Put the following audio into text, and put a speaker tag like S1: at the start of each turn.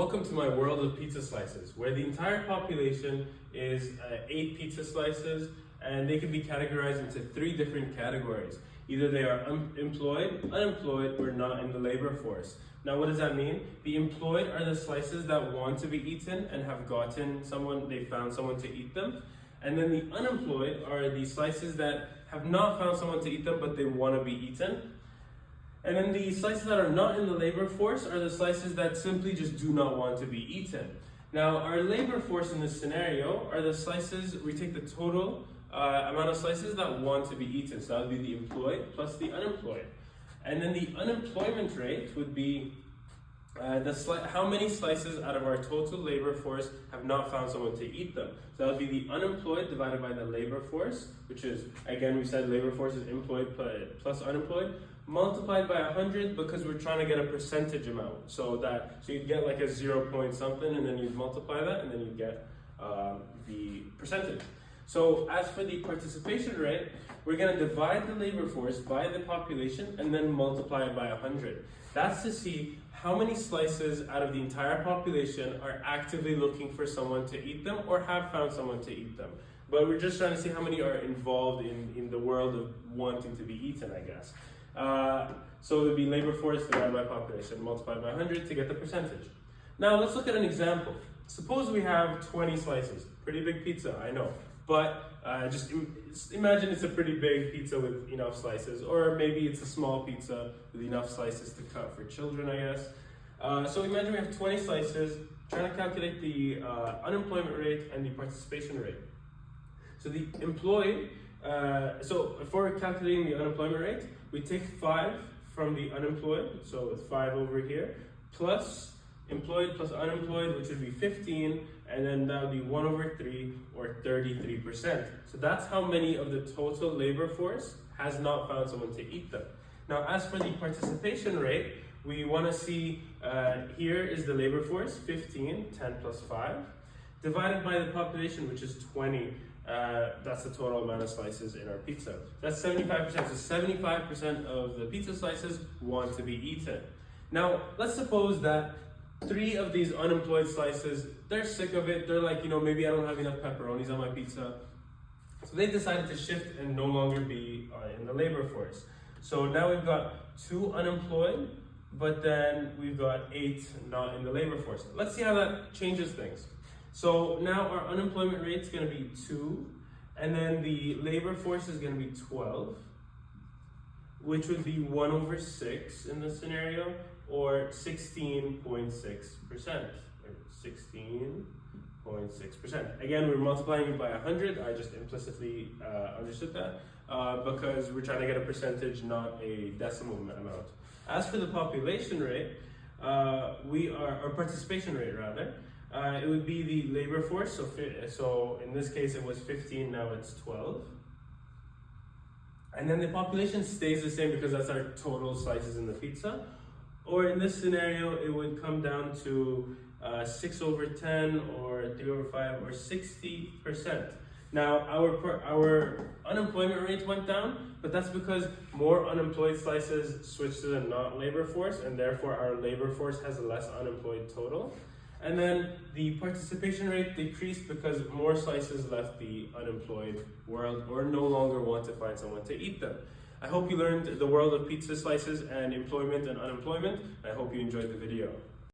S1: Welcome to my world of pizza slices, where the entire population is 8 pizza slices, and they can be categorized into 3 different categories. Either they are employed, unemployed, or not in the labor force. Now what does that mean? The employed are the slices that want to be eaten and have they found someone to eat them. And then the unemployed are the slices that have not found someone to eat them, but they want to be eaten. And then the slices that are not in the labor force are the slices that simply just do not want to be eaten. Now, our labor force in this scenario are the slices, we take the total amount of slices that want to be eaten. So that would be the employed plus the unemployed. And then the unemployment rate would be how many slices out of our total labor force have not found someone to eat them. So that would be the unemployed divided by the labor force, which is, again, we said labor force is employed plus unemployed, multiplied by 100 because we're trying to get a percentage amount. So you'd get like a 0 point something, and then you'd multiply that, and then you'd get the percentage. So as for the participation rate, we're going to divide the labor force by the population and then multiply it by 100. That's to see how many slices out of the entire population are actively looking for someone to eat them or have found someone to eat them. But we're just trying to see how many are involved in the world of wanting to be eaten, I guess. So it would be labor force divided by population multiplied by 100 to get the percentage. Now let's look at an example. Suppose we have 20 slices. Pretty big pizza, I know. But just imagine it's a pretty big pizza with enough slices, or maybe it's a small pizza with enough slices to cut for children, I guess. So imagine we have 20 slices, trying to calculate the unemployment rate and the participation rate. So the employed, so for calculating the unemployment rate, we take 5 from the unemployed, so it's 5 over here, plus employed plus unemployed, which would be 15, and then that would be 1 over 3, or 33%. So that's how many of the total labor force has not found someone to eat them. Now, as for the participation rate, we want to see, here is the labor force, 15, 10 plus 5, divided by the population, which is 20. That's the total amount of slices in our pizza. That's 75%. So 75% of the pizza slices want to be eaten. Now, let's suppose that 3 of these unemployed slices, they're sick of it. They're like, maybe I don't have enough pepperonis on my pizza. So they decided to shift and no longer be in the labor force. So now we've got 2 unemployed, but then we've got 8 not in the labor force. Let's see how that changes things. So now our unemployment rate is going to be 2, and then the labor force is going to be 12, which would be 1 over 6 in this scenario, or 16.6%, or 16.6%. Again, we're multiplying it by 100. I just implicitly understood that because we're trying to get a percentage, not a decimal amount. As for the population rate, or participation rate rather, it would be the labor force. So in this case, it was 15. Now it's 12. And then the population stays the same because that's our total slices in the pizza. Or in this scenario, it would come down to 6 over 10 or 3 over 5 or 60%. Now, our unemployment rate went down, but that's because more unemployed slices switched to the not labor force, and therefore our labor force has a less unemployed total. And then the participation rate decreased because more slices left the unemployed world or no longer want to find someone to eat them. I hope you learned the world of pizza slices and employment and unemployment. I hope you enjoyed the video.